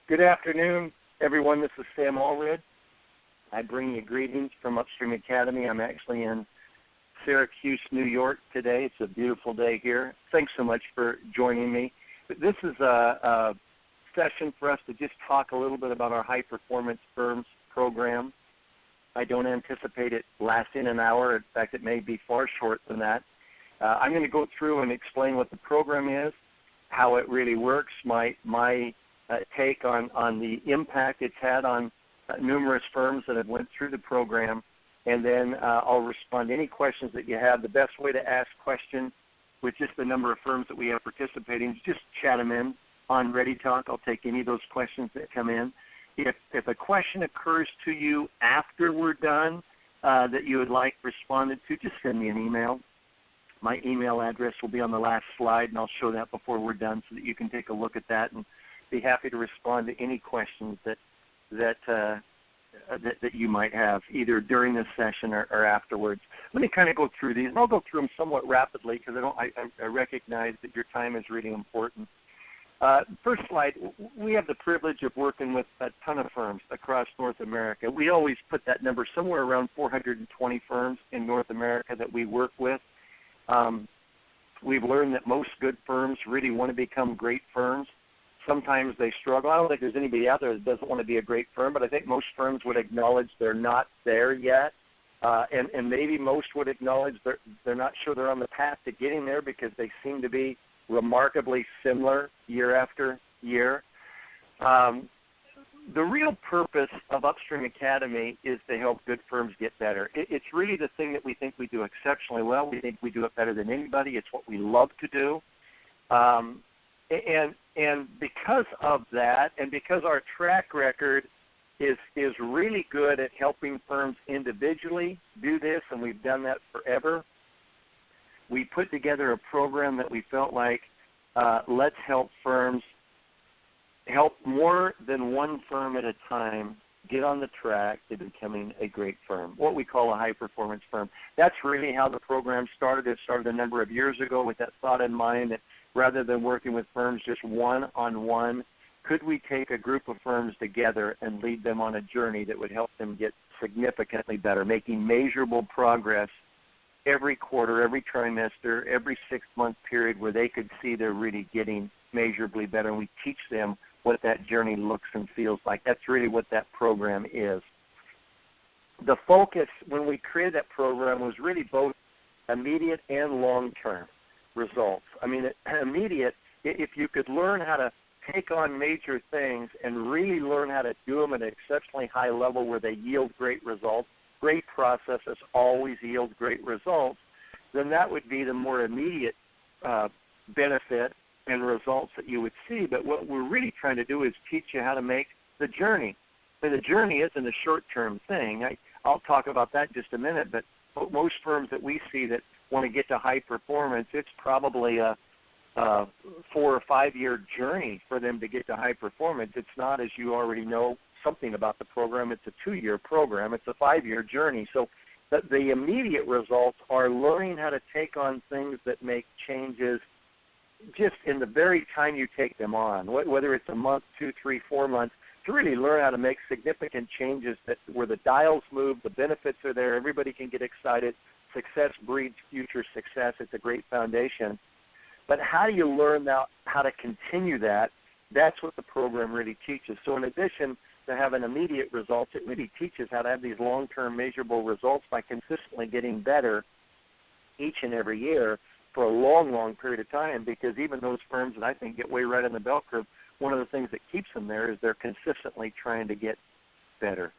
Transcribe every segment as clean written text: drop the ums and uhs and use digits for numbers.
Good afternoon, everyone. This is Sam Allred. I bring you greetings from Upstream Academy. I'm actually in Syracuse, New York today. It's a beautiful day here. Thanks so much for joining me. This is a session for us to just talk a little bit about our High Performance Firms program. I don't anticipate it lasting an hour. In fact, it may be far short than that. I'm going to go through and explain what the program is, how it really works, my take on the impact it's had on numerous firms that have went through the program, and then I'll respond to any questions that you have. The best way to ask questions with just the number of firms that we have participating is just chat them in on Ready Talk. I'll take any of those questions that come in. If a question occurs to you after we're done that you would like responded to, just send me an email. My email address will be on the last slide, and I'll show that before we're done so that you can take a look at that and be happy to respond to any questions that you might have, either during this session or afterwards. Let me kind of go through these, and I'll go through them somewhat rapidly because I recognize that your time is really important. First slide, we have the privilege of working with a ton of firms across North America. We always put that number somewhere around 420 firms in North America that we work with. We've learned that most good firms really want to become great firms. Sometimes they struggle. I don't think there's anybody out there that doesn't want to be a great firm, but I think most firms would acknowledge they're not there yet. And maybe most would acknowledge they're not sure they're on the path to getting there because they seem to be remarkably similar year after year. The real purpose of Upstream Academy is to help good firms get better. It's really the thing that we think we do exceptionally well. We think we do it better than anybody. It's what we love to do. And because of that, and because our track record is really good at helping firms individually do this, and we've done that forever, we put together a program that we felt like let's help firms help more than one firm at a time get on the track to becoming a great firm, what we call a high-performance firm. That's really how the program started. It started a number of years ago with that thought in mind that rather than working with firms just one-on-one, could we take a group of firms together and lead them on a journey that would help them get significantly better, making measurable progress every quarter, every trimester, every 6-month period where they could see they're really getting measurably better, and we teach them what that journey looks and feels like. That's really what that program is. The focus when we created that program was really both immediate and long-term results. I mean, immediate, if you could learn how to take on major things and really learn how to do them at an exceptionally high level where they yield great results, great processes always yield great results, then that would be the more immediate benefit and results that you would see. But what we're really trying to do is teach you how to make the journey. And the journey isn't a short-term thing. I'll talk about that in just a minute, but most firms that we see that want to get to high performance, it's probably a 4 or 5 year journey for them to get to high performance. It's not, as you already know something about the program, it's a 2-year program. It's a 5-year journey. So the immediate results are learning how to take on things that make changes just in the very time you take them on, whether it's a month, 2, 3, 4 months, to really learn how to make significant changes where the dials move, the benefits are there, everybody can get excited. Success breeds future success. It's a great foundation. But how do you learn now how to continue that? That's what the program really teaches. So in addition to having immediate results, it really teaches how to have these long-term measurable results by consistently getting better each and every year for a long, long period of time, because even those firms that I think get way right on the bell curve, one of the things that keeps them there is they're consistently trying to get better.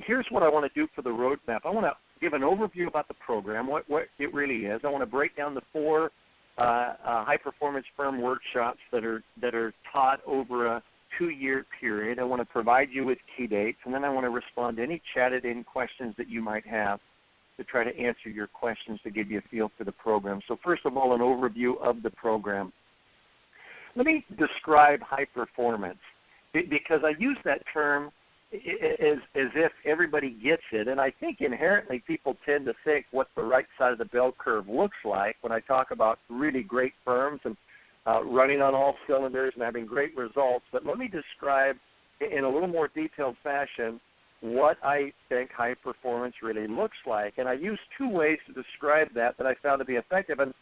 Here's what I want to do for the roadmap. I want to give an overview about the program, what it really is. I want to break down the 4 high-performance firm workshops that are taught over a 2-year period. I want to provide you with key dates, and then I want to respond to any chatted-in questions that you might have to try to answer your questions to give you a feel for the program. So first of all, an overview of the program. Let me describe high performance, because I use that term as if everybody gets it, and I think inherently people tend to think what the right side of the bell curve looks like when I talk about really great firms. And running on all cylinders and having great results. But let me describe in a little more detailed fashion what I think high performance really looks like. And I use two ways to describe that I found to be effective. And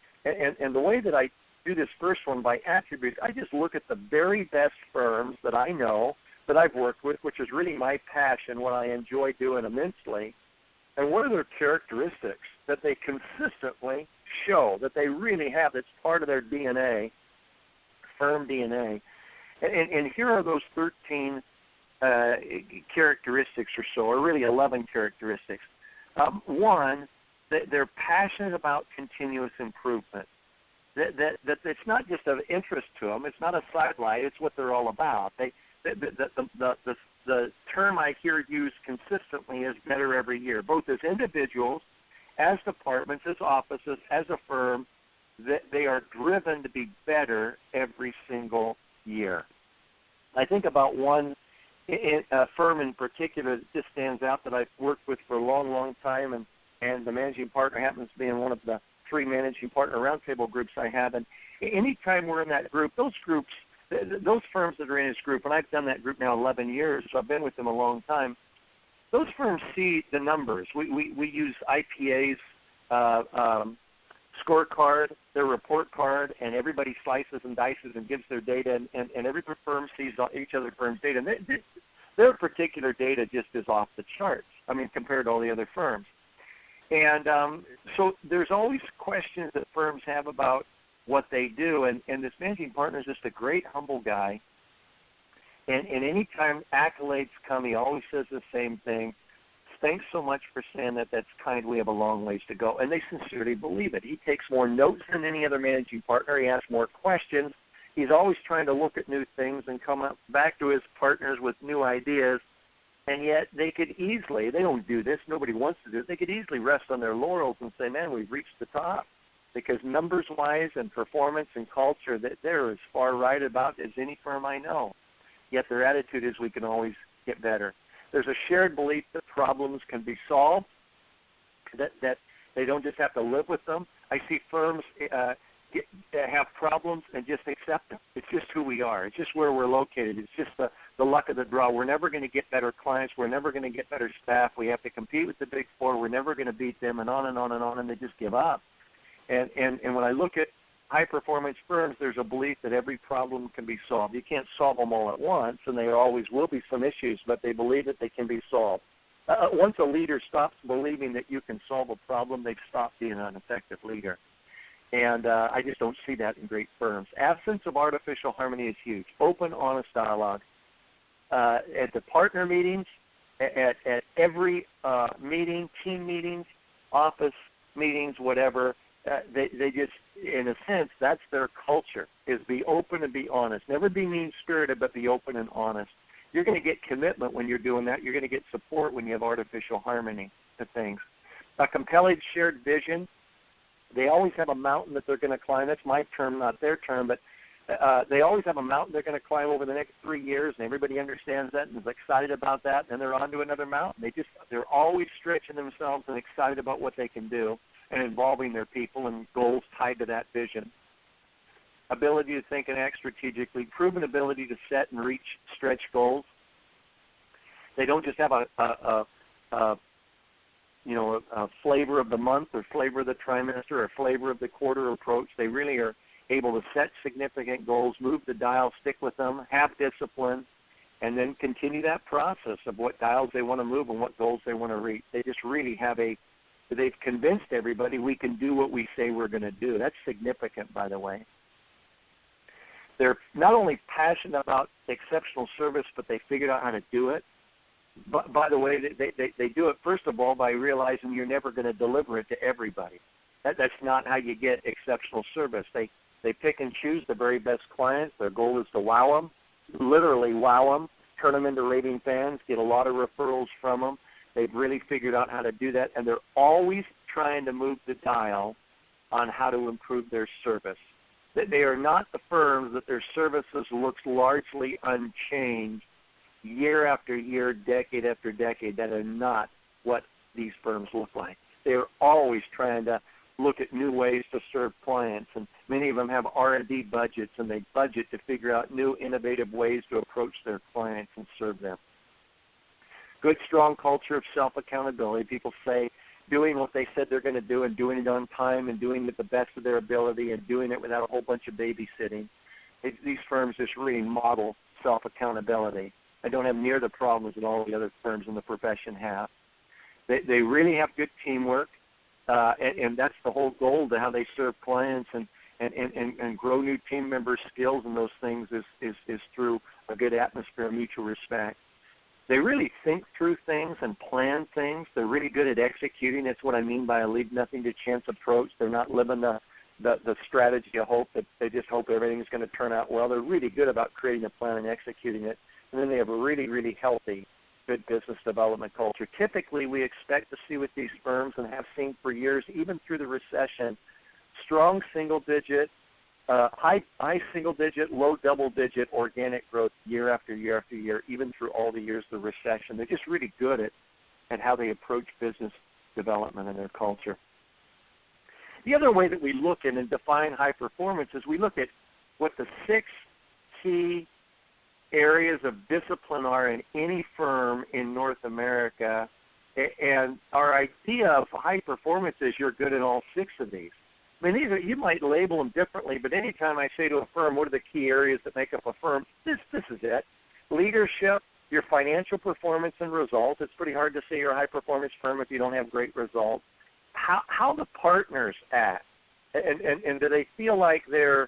the way that I do this first one by attributes, I just look at the very best firms that I know, that I've worked with, which is really my passion, what I enjoy doing immensely, and what are their characteristics that they consistently show, that they really have, that's part of their DNA, firm DNA. And here are those 13 characteristics or so, or really 11 characteristics. One, they're passionate about continuous improvement. That it's not just of interest to them. It's not a sidelight. It's what they're all about. The term I hear used consistently is better every year, both as individuals, as departments, as offices, as a firm. That they are driven to be better every single year. I think about one firm in particular that just stands out that I've worked with for a long, long time, and the managing partner happens to be in one of the 3 managing partner roundtable groups I have. And anytime we're in that group, those firms that are in this group, and I've done that group now 11 years, so I've been with them a long time, those firms see the numbers. We use IPA's scorecard, their report card, and everybody slices and dices and gives their data, and every firm sees each other firm's data. And their particular data just is off the charts, compared to all the other firms. And so there's always questions that firms have about what they do, and this managing partner is just a great, humble guy. And any time accolades come, he always says the same thing. Thanks so much for saying that. That's kind. We have a long ways to go. And they sincerely believe it. He takes more notes than any other managing partner. He asks more questions. He's always trying to look at new things and come back to his partners with new ideas. And yet they could easily, they don't do this, nobody wants to do it, they could easily rest on their laurels and say, man, we've reached the top. Because numbers-wise and performance and culture, that they're as far right about as any firm I know. Yet their attitude is we can always get better. There's a shared belief that problems can be solved, that they don't just have to live with them. I see firms have problems and just accept them. It's just who we are. It's just where we're located. It's just the luck of the draw. We're never going to get better clients. We're never going to get better staff. We have to compete with the Big Four. We're never going to beat them, and on and on and on, and they just give up. And when I look at high-performance firms, there's a belief that every problem can be solved. You can't solve them all at once, and there always will be some issues, but they believe that they can be solved. Once a leader stops believing that you can solve a problem, they've stopped being an effective leader. And I just don't see that in great firms. Absence of artificial harmony is huge. Open, honest dialogue. At the partner meetings, at every meeting, team meetings, office meetings, whatever, they just, in a sense, that's their culture, is be open and be honest. Never be mean-spirited, but be open and honest. You're going to get commitment when you're doing that. You're going to get support when you have artificial harmony to things. A compelling shared vision. They always have a mountain that they're going to climb. That's my term, not their term, but they always have a mountain they're going to climb over the next 3 years, and everybody understands that and is excited about that, and then they're on to another mountain. They're always stretching themselves and excited about what they can do and involving their people and goals tied to that vision. Ability to think and act strategically, proven ability to set and reach stretch goals. They don't just have a flavor of the month or flavor of the trimester or flavor of the quarter approach. They really are able to set significant goals, move the dial, stick with them, have discipline, and then continue that process of what dials they want to move and what goals they want to reach. They just really they've convinced everybody we can do what we say we're going to do. That's significant, by the way. They're not only passionate about exceptional service, but they figured out how to do it. But by the way, they do it, first of all, by realizing you're never going to deliver it to everybody. That's not how you get exceptional service. They pick and choose the very best clients. Their goal is to wow them, literally wow them, turn them into raving fans, get a lot of referrals from them. They've really figured out how to do that, and they're always trying to move the dial on how to improve their service. They are not the firms that their services looks largely unchanged year after year, decade after decade. That are not what these firms look like. They're always trying to look at new ways to serve clients. Many of them have R&D budgets, and they budget to figure out new, innovative ways to approach their clients and serve them. Good, strong culture of self-accountability. People say doing what they said they're going to do and doing it on time and doing it the best of their ability and doing it without a whole bunch of babysitting. These firms just really model self-accountability. I don't have near the problems that all the other firms in the profession have. They really have good teamwork, and that's the whole goal to how they serve clients and grow new team member skills and those things is through a good atmosphere of mutual respect. They really think through things and plan things. They're really good at executing. That's what I mean by a leave nothing to chance approach. They're not living the strategy of hope that they just hope everything's going to turn out well. They're really good about creating a plan and executing it. And then they have a really, really healthy, good business development culture. Typically, we expect to see with these firms and have seen for years, even through the recession, strong single-digit, high single-digit, low double-digit organic growth year after year after year, even through all the years of the recession. They're just really good at how they approach business development and their culture. The other way that we look at and define high performance is we look at what the 6 key areas of discipline are in any firm in North America, and our idea of high performance is you're good at all 6 of these. I mean, you might label them differently, but anytime I say to a firm, what are the key areas that make up a firm, this is it. Leadership, your financial performance and results. It's pretty hard to say you're a high-performance firm if you don't have great results. How the partners act, and do they feel like do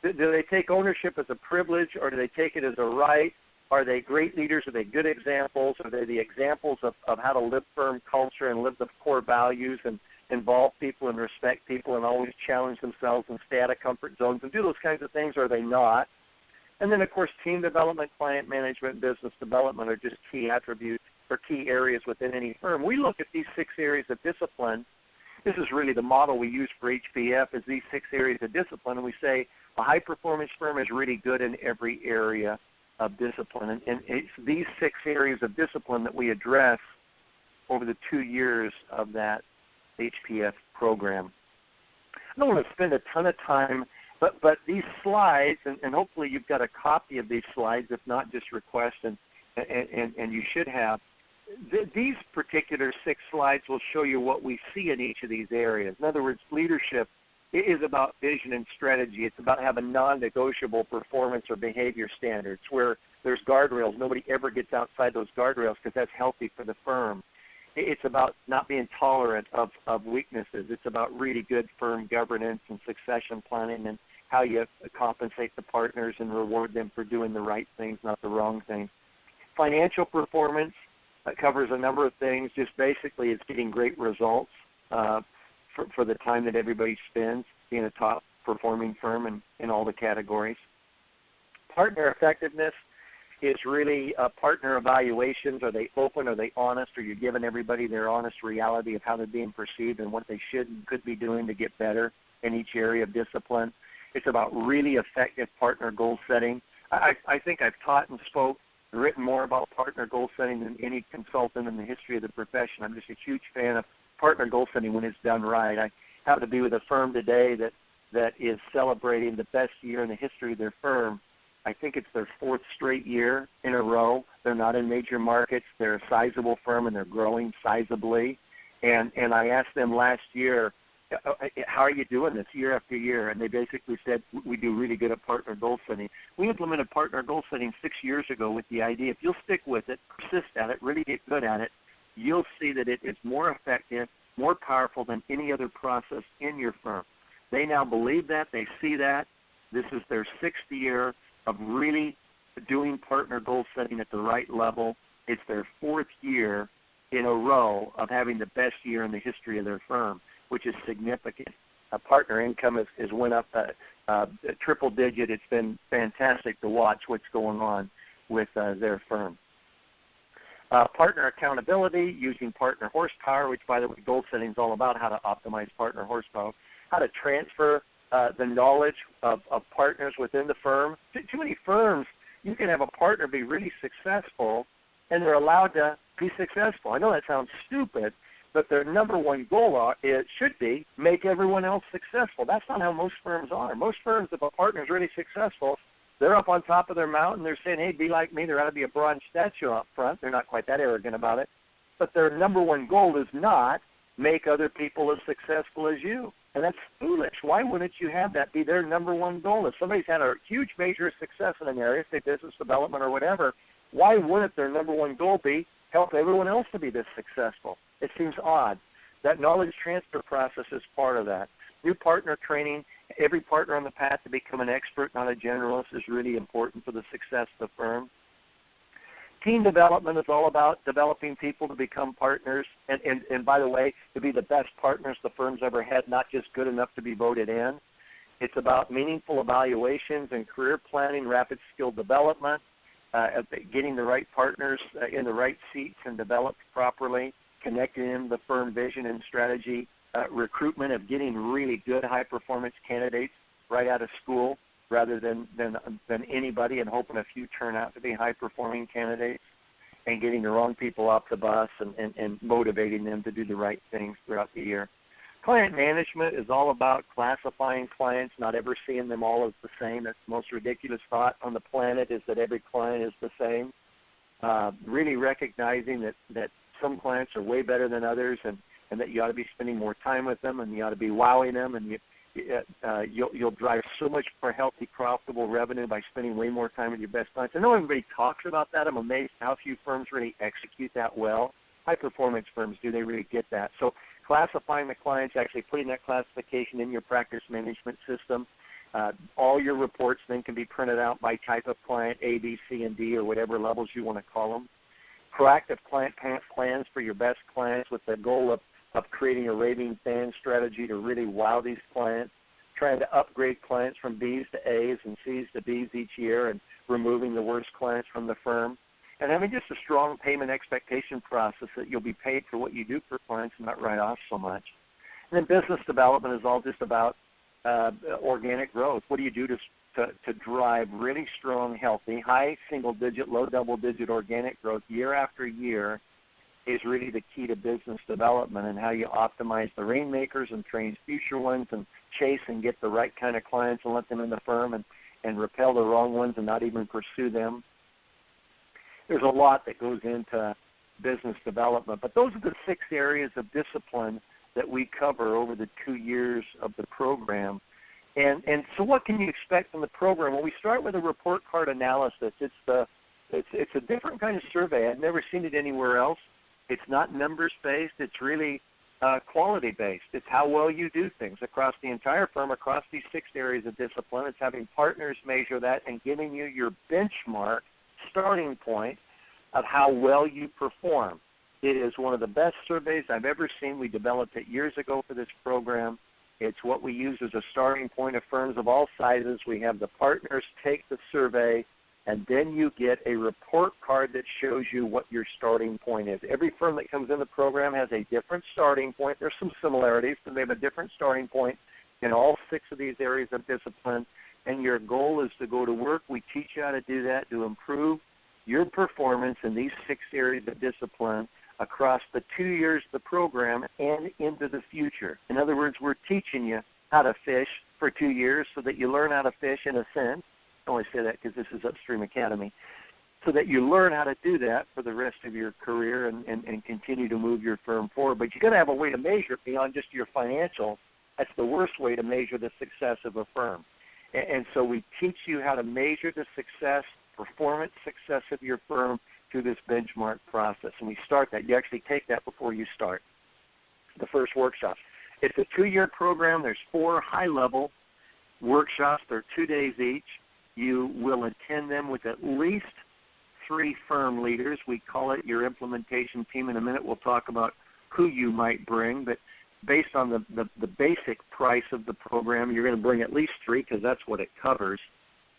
they take ownership as a privilege, or do they take it as a right? Are they great leaders? Are they good examples? Are they the examples of how to live firm culture and live the core values and involve people and respect people and always challenge themselves and stay out of comfort zones and do those kinds of things, or are they not? And then, of course, team development, client management, business development are just key attributes or key areas within any firm. We look at these 6 areas of discipline. This is really the model we use for HPF, is these 6 areas of discipline, and we say a high-performance firm is really good in every area of discipline. And it's these 6 areas of discipline that we address over the 2 years of that HPF program. I don't want to spend a ton of time, but these slides, and hopefully you've got a copy of these slides, if not, just request, and you should have. These particular 6 slides will show you what we see in each of these areas. In other words, leadership is about vision and strategy. It's about having non-negotiable performance or behavior standards where there's guardrails. Nobody ever gets outside those guardrails because that's healthy for the firm. It's about not being tolerant of weaknesses. It's about really good firm governance and succession planning and how you compensate the partners and reward them for doing the right things, not the wrong things. Financial performance covers a number of things. Just basically it's getting great results for the time that everybody spends being a top-performing firm in all the categories. Partner effectiveness is really partner evaluations. Are they open? Are they honest? Are you giving everybody their honest reality of how they're being perceived and what they should and could be doing to get better in each area of discipline? It's about really effective partner goal setting. I think I've taught and written more about partner goal setting than any consultant in the history of the profession. I'm just a huge fan of partner goal setting when it's done right. I happen to be with a firm today that is celebrating the best year in the history of their firm. I think it's their 4th straight year in a row. They're not in major markets. They're a sizable firm, and they're growing sizably. And I asked them last year, how are you doing this year after year? And they basically said, we do really good at partner goal setting. We implemented partner goal setting 6 years ago with the idea, if you'll stick with it, persist at it, really get good at it, you'll see that it is more effective, more powerful than any other process in your firm. They now believe that. They see that. This is their 6th year of really doing partner goal setting at the right level. It's their 4th year in a row of having the best year in the history of their firm, which is significant. Partner income has went up triple digit. It's been fantastic to watch what's going on with their firm. Partner accountability, using partner horsepower, which, by the way, goal setting is all about how to optimize partner horsepower, how to transfer the knowledge of partners within the firm. Too many firms, you can have a partner be really successful, and they're allowed to be successful. I know that sounds stupid, but their number one goal should be make everyone else successful. That's not how most firms are. Most firms, if a partner is really successful, they're up on top of their mountain. They're saying, hey, be like me. There ought to be a bronze statue up front. They're not quite that arrogant about it. But their number one goal is not make other people as successful as you. And that's foolish. Why wouldn't you have that be their number one goal? If somebody's had a huge major success in an area, say business development or whatever, why wouldn't their number one goal be help everyone else to be this successful? It seems odd. That knowledge transfer process is part of that. New partner training, every partner on the path to become an expert, not a generalist, is really important for the success of the firm. Team development is all about developing people to become partners, and by the way, to be the best partners the firm's ever had, not just good enough to be voted in. It's about meaningful evaluations and career planning, rapid skill development, getting the right partners in the right seats and developed properly, connecting them to the firm vision and strategy, recruitment of getting really good high-performance candidates right out of school, rather than anybody and hoping a few turn out to be high-performing candidates, and getting the wrong people off the bus and motivating them to do the right things throughout the year. Client management is all about classifying clients, not ever seeing them all as the same. That's the most ridiculous thought on the planet, is that every client is the same. Really recognizing that some clients are way better than others, and that you ought to be spending more time with them, and you ought to be wowing them, and you'll drive so much more healthy, profitable revenue by spending way more time with your best clients. I know everybody talks about that. I'm amazed how few firms really execute that well. High-performance firms do. They really get that. So classifying the clients, actually putting that classification in your practice management system. All your reports then can be printed out by type of client, A, B, C, and D, or whatever levels you want to call them. Proactive client plans for your best clients with the goal of creating a raving fan strategy to really wow these clients, trying to upgrade clients from Bs to As and Cs to Bs each year, and removing the worst clients from the firm, and having just a strong payment expectation process that you'll be paid for what you do for clients and not write off so much. And then business development is all just about organic growth. What do you do to drive really strong, healthy, high single-digit, low double-digit organic growth year after year is really the key to business development, and how you optimize the rainmakers and train future ones and chase and get the right kind of clients and let them in the firm, and repel the wrong ones and not even pursue them. There's a lot that goes into business development, but those are the 6 areas of discipline that we cover over the 2 years of the program. And so what can you expect from the program? Well, we start with a report card analysis. It's a different kind of survey. I've never seen it anywhere else. It's not numbers-based. It's really quality-based. It's how well you do things across the entire firm, across these 6 areas of discipline. It's having partners measure that and giving you your benchmark starting point of how well you perform. It is one of the best surveys I've ever seen. We developed it years ago for this program. It's what we use as a starting point of firms of all sizes. We have the partners take the survey, and then you get a report card that shows you what your starting point is. Every firm that comes in the program has a different starting point. There's some similarities, but they have a different starting point in all 6 of these areas of discipline, and your goal is to go to work. We teach you how to do that, to improve your performance in these 6 areas of discipline across the 2 years of the program and into the future. In other words, we're teaching you how to fish for 2 years so that you learn how to fish in a sense. I only say that because this is Upstream Academy, so that you learn how to do that for the rest of your career and continue to move your firm forward. But you've got to have a way to measure it beyond just your financials. That's the worst way to measure the success of a firm. And so we teach you how to measure the performance success of your firm through this benchmark process. And we start that. You actually take that before you start the first workshop. It's a 2-year program. There's 4 high-level workshops. They're 2 days each. You will attend them with at least 3 firm leaders. We call it your implementation team. In a minute we'll talk about who you might bring, but based on the basic price of the program, you're going to bring at least 3 because that's what it covers.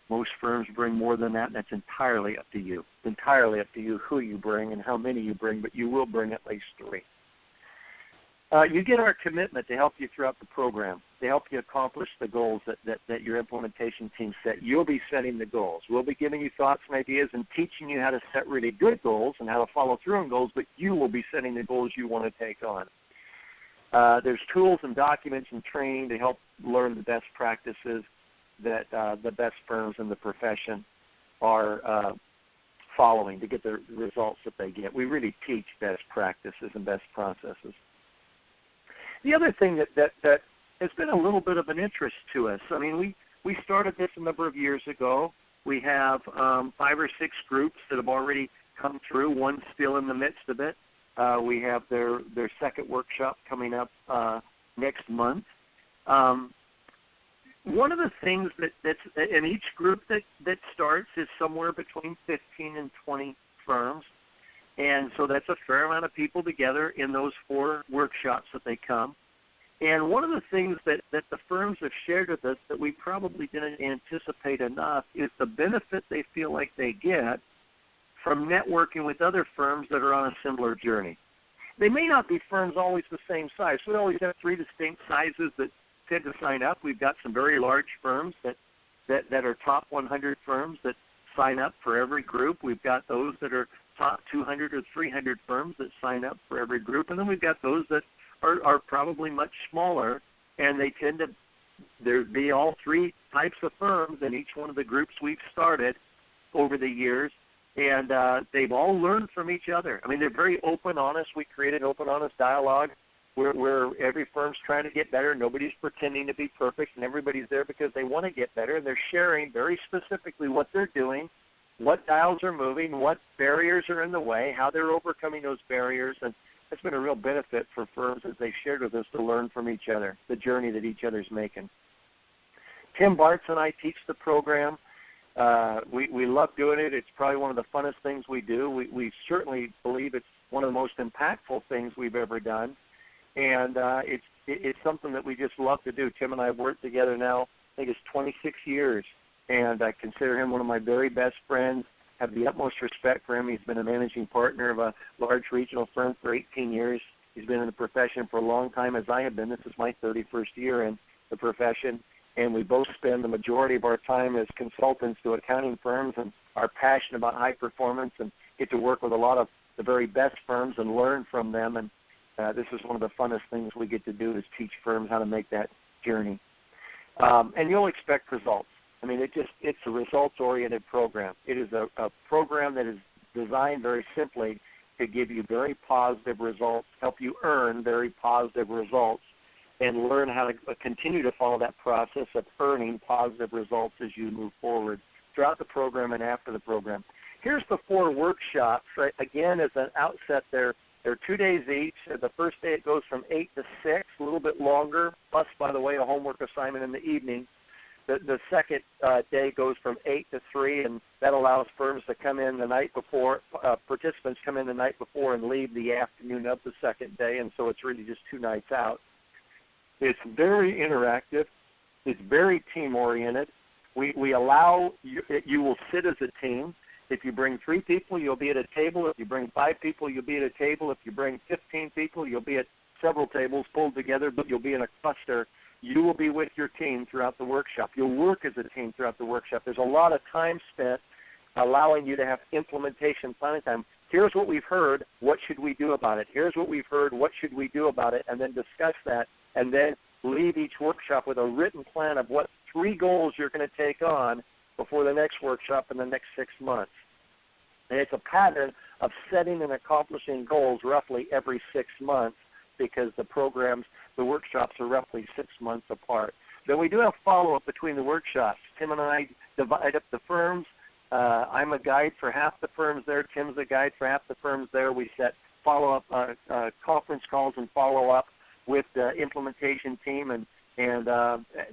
Most firms bring more than that, and that's entirely up to you. It's entirely up to you who you bring and how many you bring, but you will bring at least 3. You get our commitment to help you throughout the program, to help you accomplish the goals that your implementation team set. You'll be setting the goals. We'll be giving you thoughts and ideas and teaching you how to set really good goals and how to follow through on goals, but you will be setting the goals you want to take on. There's tools and documents and training to help learn the best practices that the best firms in the profession are following to get the results that they get. We really teach best practices and best processes. The other thing that has been a little bit of an interest to us, I mean, we started this a number of years ago. We have 5 or 6 groups that have already come through. One's still in the midst of it. We have their second workshop coming up next month. One of the things that's in each group that starts is somewhere between 15 and 20 firms. And so that's a fair amount of people together in those 4 workshops that they come. And one of the things that the firms have shared with us that we probably didn't anticipate enough is the benefit they feel like they get from networking with other firms that are on a similar journey. They may not be firms always the same size. We always have 3 distinct sizes that tend to sign up. We've got some very large firms that are top 100 firms that sign up for every group. We've got those that are top 200 or 300 firms that sign up for every group. And then we've got those that are probably much smaller, and they tend to there be all 3 types of firms in each one of the groups we've started over the years. And they've all learned from each other. I mean, they're very open, honest. We created open, honest dialogue where every firm's trying to get better. Nobody's pretending to be perfect, and everybody's there because they want to get better. And they're sharing very specifically what they're doing, what dials are moving, what barriers are in the way, how they're overcoming those barriers. And it's been a real benefit for firms as they've shared with us to learn from each other, the journey that each other's making. Tim Bartz and I teach the program. We love doing it. It's probably one of the funnest things we do. We certainly believe it's one of the most impactful things we've ever done. And it's something that we just love to do. Tim and I have worked together now, I think it's 26 years, and I consider him one of my very best friends, have the utmost respect for him. He's been a managing partner of a large regional firm for 18 years. He's been in the profession for a long time, as I have been. This is my 31st year in the profession, and we both spend the majority of our time as consultants to accounting firms and are passionate about high performance and get to work with a lot of the very best firms and learn from them. And this is one of the funnest things we get to do is teach firms how to make that journey. And you'll expect results. I mean, it's a results-oriented program. It is a program that is designed very simply to give you very positive results, help you earn very positive results, and learn how to continue to follow that process of earning positive results as you move forward throughout the program and after the program. Here's the 4 workshops. Right? Again, as an outset, they're 2 days each. The first day it goes from 8 to 6, a little bit longer, plus, by the way, a homework assignment in the evening. The second day goes from 8 to 3, and that allows firms to come in the night before, participants come in the night before and leave the afternoon of the second day, and so it's really just 2 nights out. It's very interactive. It's very team-oriented. We allow you will sit as a team. If you bring 3 people, you'll be at a table. If you bring 5 people, you'll be at a table. If you bring 15 people, you'll be at several tables pulled together, but you'll be in a cluster. You will be with your team throughout the workshop. You'll work as a team throughout the workshop. There's a lot of time spent allowing you to have implementation planning time. Here's what we've heard. What should we do about it? Here's what we've heard. What should we do about it? And then discuss that, and then leave each workshop with a written plan of what 3 goals you're going to take on before the next workshop in the next 6 months. And it's a pattern of setting and accomplishing goals roughly every 6 months because the workshops are roughly 6 months apart. Then we do have follow-up between the workshops. Tim and I divide up the firms. I'm a guide for half the firms there. Tim's a guide for half the firms there. We set follow-up conference calls and follow-up with the implementation team, and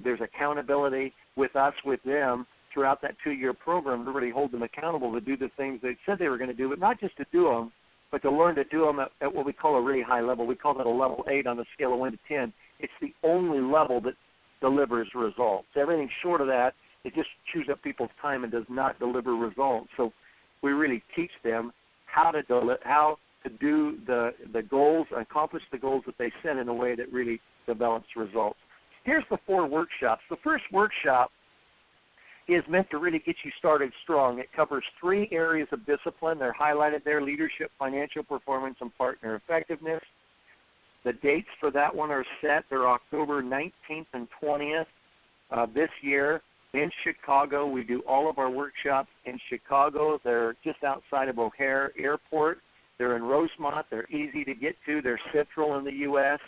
there's accountability with us, with them, throughout that 2-year program to really hold them accountable to do the things they said they were going to do, but not just to do them, but to learn to do them at what we call a really high level. We call that a level 8 on the scale of 1 to 10. It's the only level that delivers results. Everything short of that, it just chews up people's time and does not deliver results. So we really teach them how to do the goals, accomplish the goals that they set in a way that really develops results. Here's the 4 workshops. The first workshop is meant to really get you started strong. It covers 3 areas of discipline. They're highlighted there: leadership, financial performance, and partner effectiveness. The dates for that one are set. They're October 19th and 20th this year in Chicago. We do all of our workshops in Chicago. They're just outside of O'Hare Airport. They're in Rosemont. They're easy to get to. They're central in the U.S.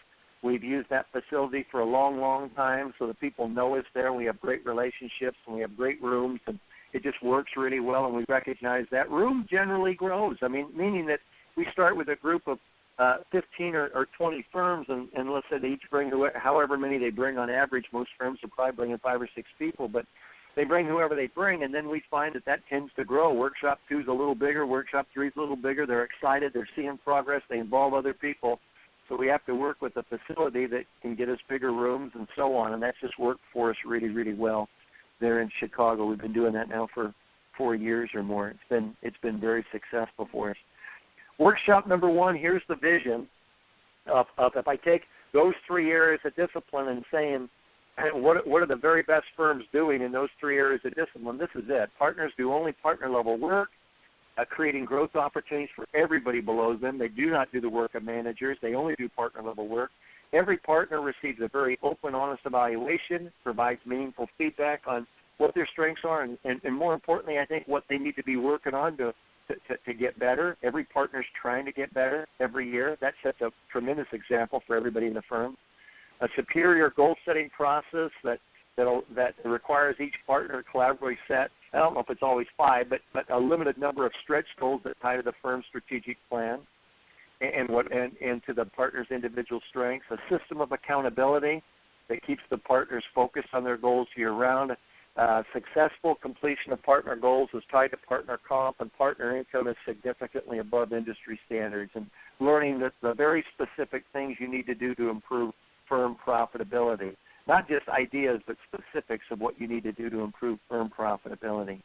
We've used that facility for a long, long time, so the people know us there. We have great relationships, and we have great rooms, and it just works really well, and we recognize that. Room generally grows, meaning that we start with a group of 15 or 20 firms, and let's say they each bring however many they bring on average. Most firms are probably bringing 5 or 6 people, but they bring whoever they bring, and then we find that tends to grow. Workshop 2 is a little bigger. Workshop 3 is a little bigger. They're excited. They're seeing progress. They involve other people. So we have to work with a facility that can get us bigger rooms and so on, and that's just worked for us really, really well there in Chicago. We've been doing that now for 4 years or more. It's been very successful for us. Workshop number 1, here's the vision of if I take those 3 areas of discipline and saying, what are the very best firms doing in those 3 areas of discipline? This is it. Partners do only partner-level work, creating growth opportunities for everybody below them. They do not do the work of managers. They only do partner-level work. Every partner receives a very open, honest evaluation, provides meaningful feedback on what their strengths are, and more importantly, I think what they need to be working on to get better. Every partner's trying to get better every year. That sets a tremendous example for everybody in the firm. A superior goal-setting process that requires each partner to collaboratively set, I don't know if it's always 5, but a limited number of stretch goals that tie to the firm's strategic plan and to the partner's individual strengths. A system of accountability that keeps the partners focused on their goals year-round. Successful completion of partner goals is tied to partner comp, and partner income is significantly above industry standards. And learning the very specific things you need to do to improve firm profitability. Not just ideas, but specifics of what you need to do to improve firm profitability.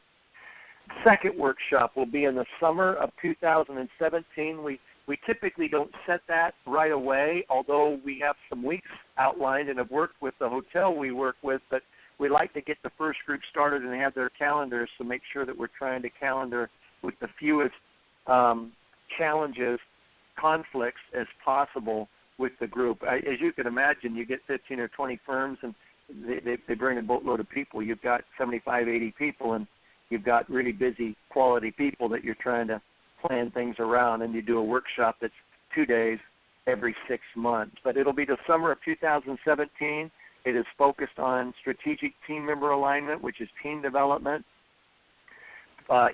Second workshop will be in the summer of 2017. We typically don't set that right away, although we have some weeks outlined and have worked with the hotel we work with, but we like to get the first group started and have their calendars to make sure that we're trying to calendar with the fewest challenges, conflicts as possible with the group. As you can imagine, you get 15 or 20 firms, and they bring a boatload of people. You've got 75, 80 people, and you've got really busy quality people that you're trying to plan things around, and you do a workshop that's 2 days every 6 months. But it'll be the summer of 2017. It is focused on strategic team member alignment, which is team development.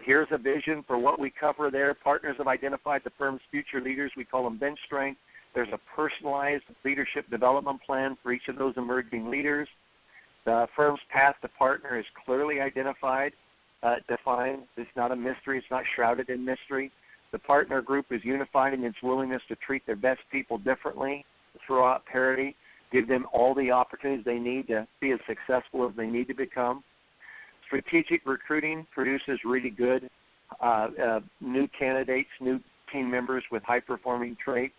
Here's a vision for what we cover there. Partners have identified the firm's future leaders. We call them bench strength. There's a personalized leadership development plan for each of those emerging leaders. The firm's path to partner is clearly identified, defined. It's not a mystery. It's not shrouded in mystery. The partner group is unified in its willingness to treat their best people differently, throw out parity, give them all the opportunities they need to be as successful as they need to become. Strategic recruiting produces really good new candidates, new team members with high-performing traits.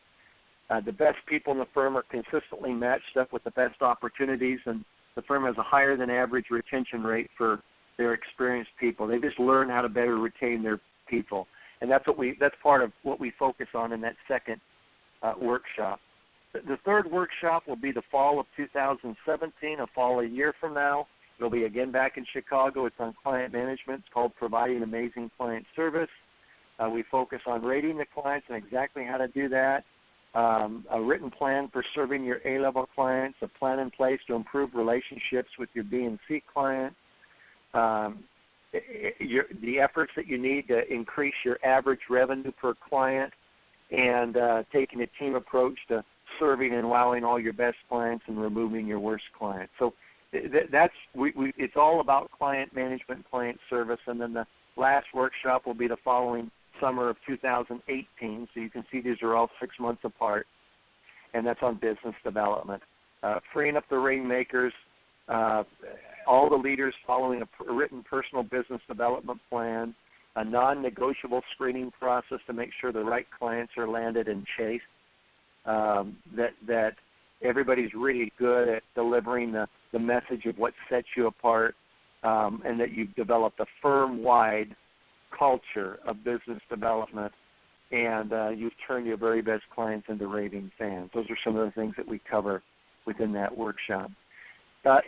The best people in the firm are consistently matched up with the best opportunities, and the firm has a higher than average retention rate for their experienced people. They just learn how to better retain their people, and that's part of what we focus on in that second workshop. The third workshop will be the fall of 2017, a year from now. It'll be again back in Chicago. It's on client management. It's called Providing Amazing Client Service. We focus on rating the clients and exactly how to do that. A written plan for serving your A-level clients, a plan in place to improve relationships with your B and C clients, the efforts that you need to increase your average revenue per client, and taking a team approach to serving and wowing all your best clients and removing your worst clients. So it's all about client management, client service, and then the last workshop will be the following summer of 2018. So you can see these are all 6 months apart, and that's on business development. Freeing up the rainmakers, all the leaders following a written personal business development plan, a non-negotiable screening process to make sure the right clients are landed and chased, that everybody's really good at delivering the message of what sets you apart, and that you've developed a firm-wide culture of business development and you've turned your very best clients into raving fans. Those are some of the things that we cover within that workshop.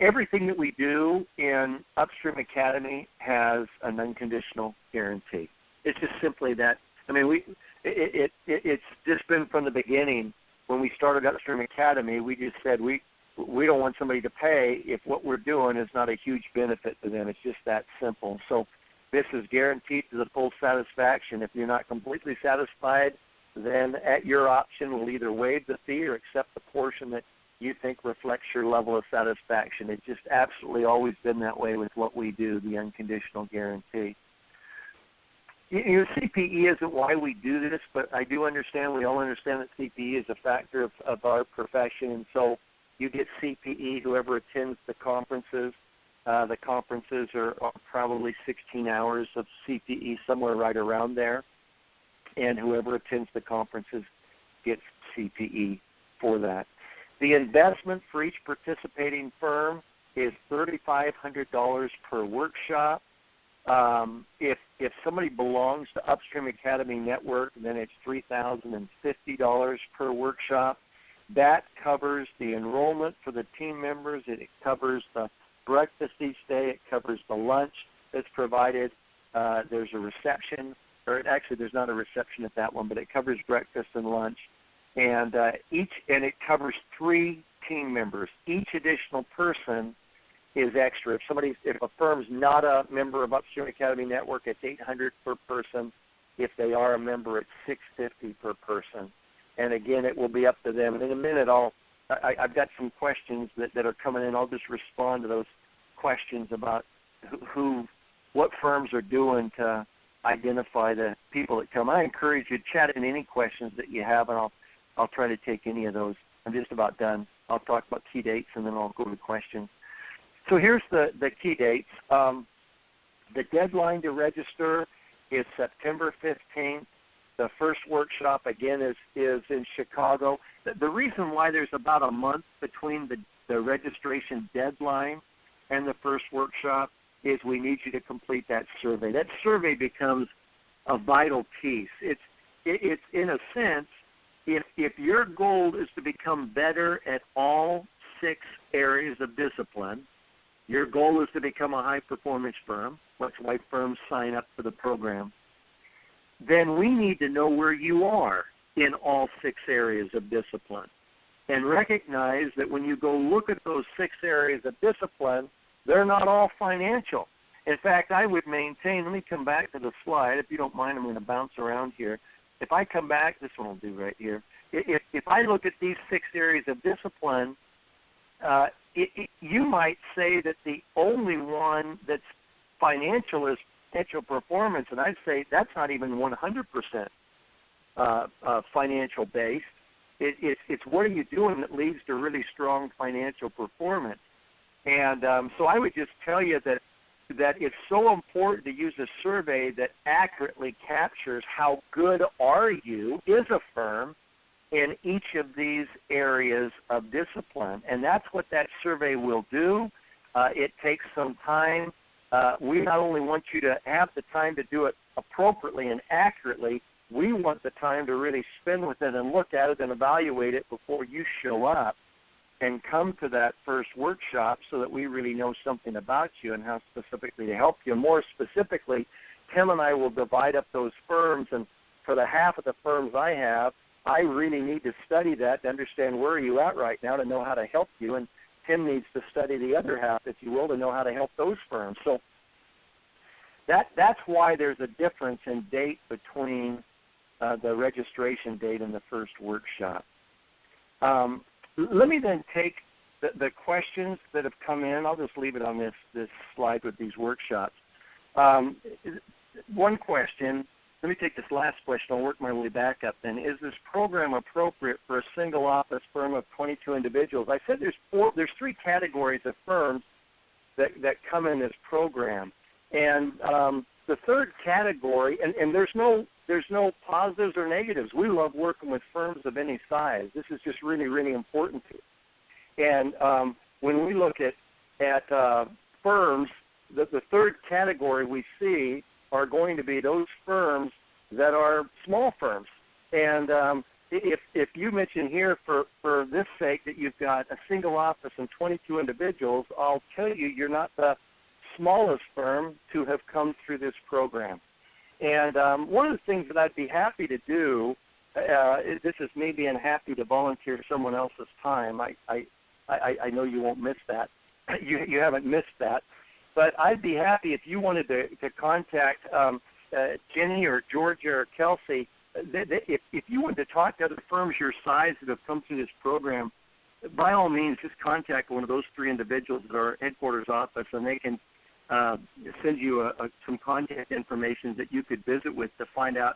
Everything that we do in Upstream Academy has an unconditional guarantee. It's just simply that. I mean, it's just been from the beginning. When we started Upstream Academy, we just said we don't want somebody to pay if what we're doing is not a huge benefit to them. It's just that simple. So this is guaranteed to the full satisfaction. If you're not completely satisfied, then at your option, we'll either waive the fee or accept the portion that you think reflects your level of satisfaction. It's just absolutely always been that way with what we do, the unconditional guarantee. You know, CPE isn't why we do this, but I do understand, we all understand that CPE is a factor of our profession, and so you get CPE, whoever attends the conferences. The conferences are probably 16 hours of CPE, somewhere right around there, and whoever attends the conferences gets CPE for that. The investment for each participating firm is $3,500 per workshop. If somebody belongs to Upstream Academy Network, then it's $3,050 per workshop. That covers the enrollment for the team members. It covers the breakfast each day. It covers the lunch that's provided. There's a reception, or actually there's not a reception at that one, but it covers breakfast and lunch. And it covers 3 team members. Each additional person is extra. If a firm's not a member of Upstream Academy Network, it's $800 per person. If they are a member, it's $650 per person. And again, it will be up to them. And in a minute, I've got some questions that are coming in. I'll just respond to those questions about what firms are doing to identify the people that come. I encourage you to chat in any questions that you have, and I'll try to take any of those. I'm just about done. I'll talk about key dates, and then I'll go to questions. So here's the key dates. The deadline to register is September 15th. The first workshop, again, is in Chicago. The reason why there's about a month between the registration deadline and the first workshop is we need you to complete that survey. That survey becomes a vital piece. It's in a sense, if your goal is to become better at all 6 areas of discipline, your goal is to become a high-performance firm. That's why firms sign up for the program. Then we need to know where you are in all 6 areas of discipline and recognize that when you go look at those 6 areas of discipline, they're not all financial. In fact, I would maintain, let me come back to the slide. If you don't mind, I'm going to bounce around here. If I come back, this one will do right here. If I look at these 6 areas of discipline, you might say that the only one that's financial is financial performance, and I'd say that's not even 100% financial based. It's what are you doing that leads to really strong financial performance. And so I would just tell you that it's so important to use a survey that accurately captures how good are you as a firm in each of these areas of discipline. And that's what that survey will do. It takes some time. We not only want you to have the time to do it appropriately and accurately, we want the time to really spend with it and look at it and evaluate it before you show up and come to that first workshop so that we really know something about you and how specifically to help you. More specifically, Tim and I will divide up those firms, and for the half of the firms I have, I really need to study that to understand where are you at right now to know how to help you, and Tim needs to study the other half, if you will, to know how to help those firms. So that's why there's a difference in date between the registration date and the first workshop. Let me then take the questions that have come in. I'll just leave it on this slide with these workshops. One question, let me take this last question. I'll work my way back up then. Is this program appropriate for a single office firm of 22 individuals? I said there's 3 categories of firms that come in this program. And the third category, and there's no positives or negatives. We love working with firms of any size. This is just really, really important to us. And when we look at firms, the third category we see are going to be those firms that are small firms. And if you mention here for this sake that you've got a single office and 22 individuals, I'll tell you you're not the smallest firm to have come through this program. And one of the things that I'd be happy to do, this is me being happy to volunteer someone else's time. I know you won't miss that. You haven't missed that. But I'd be happy if you wanted to contact Jenny or Georgia or Kelsey. If you want to talk to other firms your size that have come through this program, by all means, just contact one of those three individuals at our headquarters office, and they can send you some contact information that you could visit with to find out,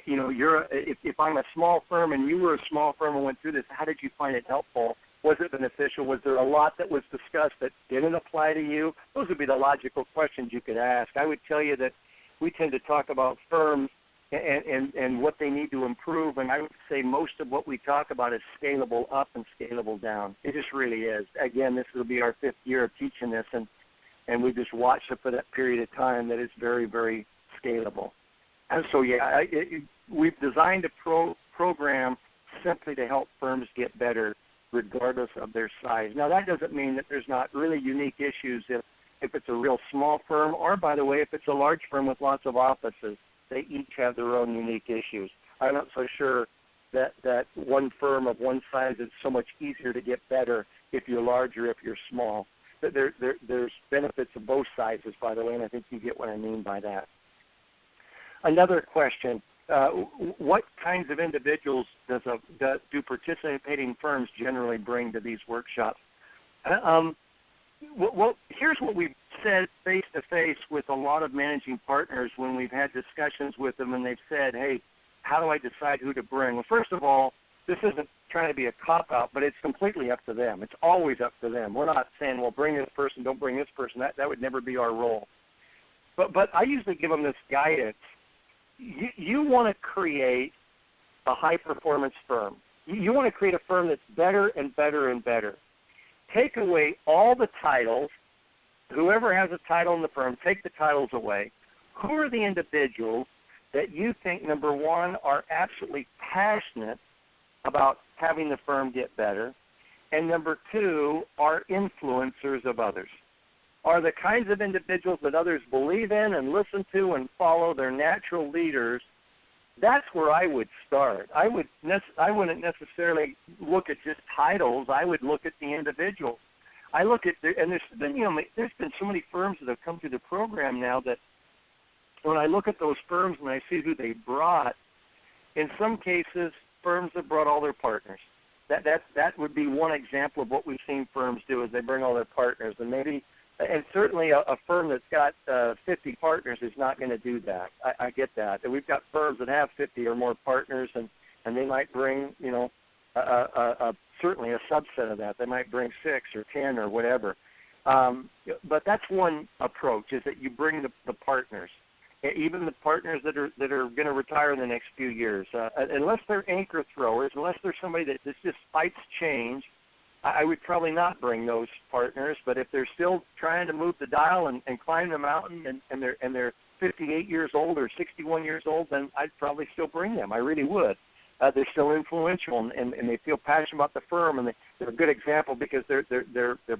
you know, if I'm a small firm and you were a small firm and went through this, how did you find it helpful? Was it beneficial? Was there a lot that was discussed that didn't apply to you? Those would be the logical questions you could ask. I would tell you that we tend to talk about firms and what they need to improve, and I would say most of what we talk about is scalable up and scalable down. It just really is. Again, this will be our 5th year of teaching this, and we just watched it for that period of time that is very, very scalable. And so, yeah, we've designed a program simply to help firms get better regardless of their size. Now, that doesn't mean that there's not really unique issues if it's a real small firm, or, by the way, if it's a large firm with lots of offices. They each have their own unique issues. I'm not so sure that one firm of one size is so much easier to get better if you're large or if you're small. There's benefits of both sizes, by the way, and I think you get what I mean by that. Another question, what kinds of individuals do participating firms generally bring to these workshops? Well, here's what we've said face-to-face with a lot of managing partners when we've had discussions with them and they've said, hey, how do I decide who to bring? Well, first of all, this isn't trying to be a cop-out, but it's completely up to them. It's always up to them. We're not saying, well, bring this person, don't bring this person. That would never be our role. But I usually give them this guidance. You want to create a high-performance firm. You want to create a firm that's better and better and better. Take away all the titles. Whoever has a title in the firm, take the titles away. Who are the individuals that you think, number one, are absolutely passionate about having the firm get better, and number two, are influencers of others? Are the kinds of individuals that others believe in and listen to and follow, their natural leaders? That's where I would start. I wouldn't necessarily look at just titles. I would look at the individual. I look at and there's been so many firms that have come through the program now that when I look at those firms and I see who they brought, in some cases firms have brought all their partners. That would be one example of what we've seen firms do, is they bring all their partners, and certainly a firm that's got 50 partners is not going to do that. I get that. And we've got firms that have 50 or more partners, and they might bring, certainly a subset of that. They might bring 6 or 10 or whatever. But that's one approach, is that you bring the partners, even the partners that are going to retire in the next few years. Unless they're anchor throwers, unless they're somebody that just fights change, I would probably not bring those partners. But if they're still trying to move the dial and climb the mountain, and they're 58 years old or 61 years old, then I'd probably still bring them. I really would. They're still influential, and they feel passionate about the firm, and they're a good example because they're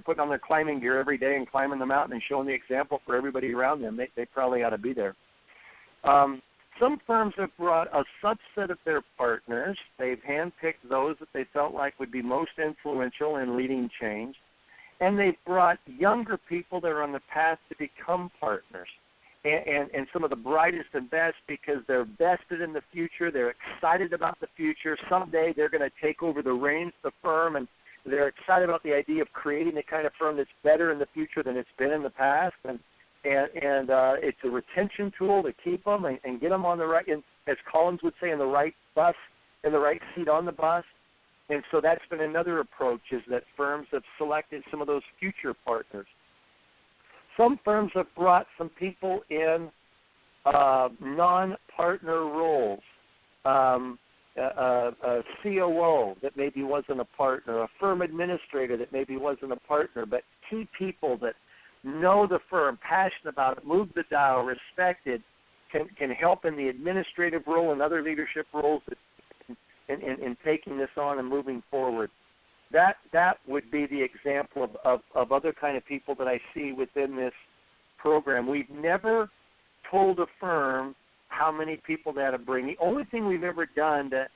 putting on their climbing gear every day and climbing the mountain and showing the example for everybody around them. They probably ought to be there. Some firms have brought a subset of their partners. They've handpicked those that they felt like would be most influential in leading change. And they've brought younger people that are on the path to become partners, and some of the brightest and best, because they're vested in the future. They're excited about the future. Someday they're going to take over the reins of the firm, and they're excited about the idea of creating the kind of firm that's better in the future than it's been in the past. And it's a retention tool to keep them and get them on the right, as Collins would say, in the right bus, in the right seat on the bus. And so that's been another approach, is that firms have selected some of those future partners. Some firms have brought some people in non-partner roles, a COO that maybe wasn't a partner, a firm administrator that maybe wasn't a partner, but key people that know the firm, passionate about it, move the dial, respected, can help in the administrative role and other leadership roles in taking this on and moving forward. That would be the example of other kind of people that I see within this program. We've never told a firm how many people they had to bring. The only thing we've ever done to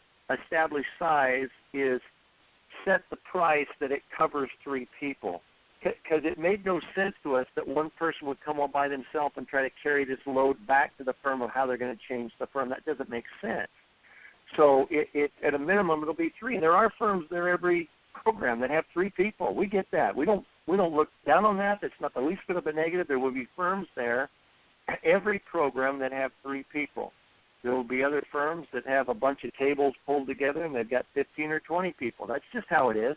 establish size is set the price that it covers 3 people, because it made no sense to us that one person would come all by themselves and try to carry this load back to the firm of how they're going to change the firm. That doesn't make sense. So it at a minimum it'll be 3. And there are firms there every program that have 3 people. We get that. We don't look down on that. It's not the least bit of a negative. There will be firms there every program that have 3 people. There will be other firms that have a bunch of tables pulled together and they've got 15 or 20 people. That's just how it is.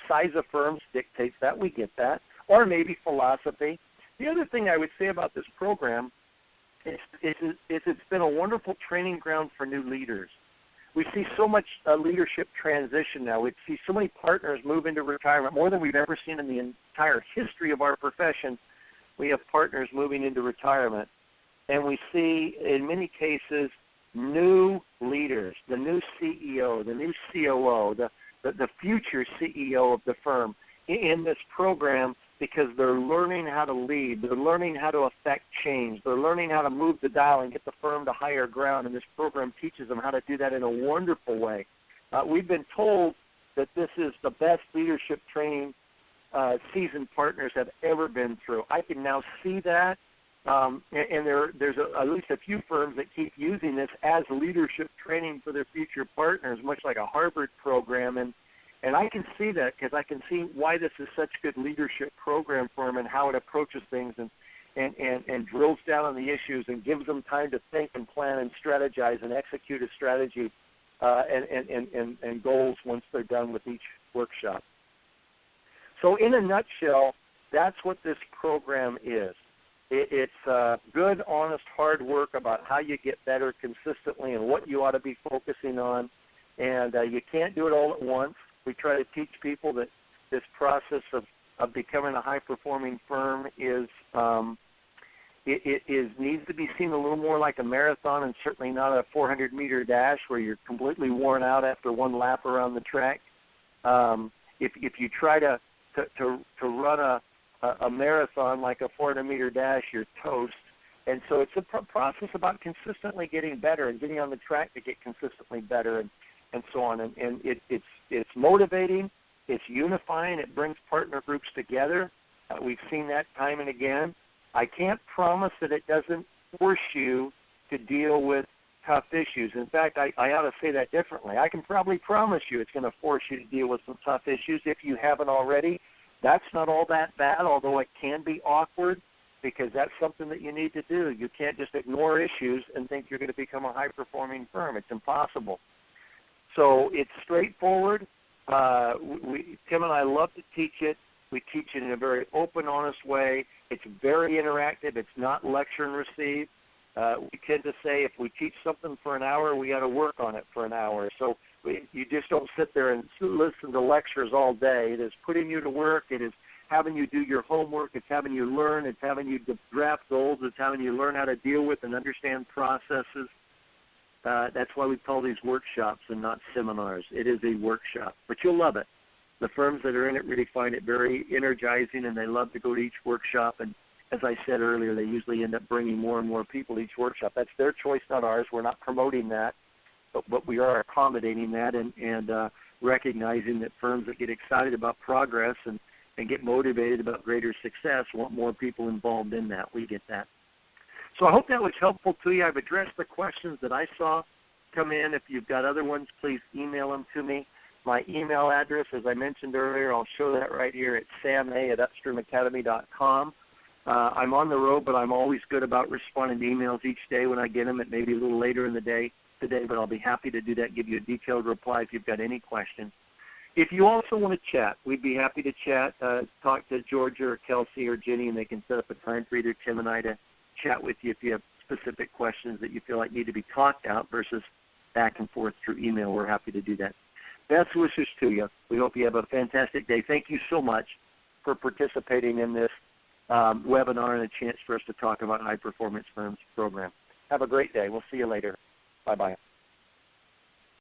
Size of firms dictates that. We get that. Or maybe philosophy. The other thing I would say about this program is it's been a wonderful training ground for new leaders. We see so much leadership transition now. We see so many partners move into retirement, more than we've ever seen in the entire history of our profession. We have partners moving into retirement. And we see, in many cases, new leaders, the new CEO, the new COO, the future CEO of the firm in this program, because they're learning how to lead. They're learning how to affect change. They're learning how to move the dial and get the firm to higher ground, and this program teaches them how to do that in a wonderful way. We've been told that this is the best leadership training seasoned partners have ever been through. I can now see that, and there's at least a few firms that keep using this as leadership training for their future partners, much like a Harvard program, and I can see that because I can see why this is such a good leadership program for them and how it approaches things and drills down on the issues and gives them time to think and plan and strategize and execute a strategy and goals once they're done with each workshop. So in a nutshell, that's what this program is. It's good, honest, hard work about how you get better consistently and what you ought to be focusing on. And you can't do it all at once. We try to teach people that this process of becoming a high-performing firm is needs to be seen a little more like a marathon and certainly not a 400-meter dash where you're completely worn out after one lap around the track. If you try to run a marathon like a 400-meter dash, you're toast. And so it's a process about consistently getting better and getting on the track to get consistently better and so on. And it's motivating, it's unifying, it brings partner groups together. We've seen that time and again. I can't promise that it doesn't force you to deal with tough issues. In fact, I ought to say that differently. I can probably promise you it's going to force you to deal with some tough issues if you haven't already. That's not all that bad, although it can be awkward, because that's something that you need to do. You can't just ignore issues and think you're going to become a high-performing firm. It's impossible. So it's straightforward. Tim and I love to teach it. We teach it in a very open, honest way. It's very interactive. It's not lecture and receive. We tend to say if we teach something for an hour, we got to work on it for an hour. So you just don't sit there and listen to lectures all day. It is putting you to work. It is having you do your homework. It's having you learn. It's having you draft goals. It's having you learn how to deal with and understand processes. That's why we call these workshops and not seminars. It is a workshop, but you'll love it. The firms that are in it really find it very energizing, and they love to go to each workshop. And as I said earlier, they usually end up bringing more and more people to each workshop. That's their choice, not ours. We're not promoting that, but we are accommodating that and recognizing that firms that get excited about progress and get motivated about greater success want more people involved in that. We get that. So I hope that was helpful to you. I've addressed the questions that I saw come in. If you've got other ones, please email them to me. My email address, as I mentioned earlier, I'll show that right here. It's sama@upstreamacademy.com. I'm on the road, but I'm always good about responding to emails each day when I get them. It may be a little later in the day today, but I'll be happy to do that, give you a detailed reply if you've got any questions. If you also want to chat, we'd be happy to chat. Talk to Georgia or Kelsey or Jenny, and they can set up a time for either Tim and I to chat with you if you have specific questions that you feel like need to be talked out versus back and forth through email. We're happy to do that. Best wishes to you. We hope you have a fantastic day. Thank you so much for participating in this webinar and a chance for us to talk about High Performance Firms program. Have a great day. We'll see you later. Bye-bye.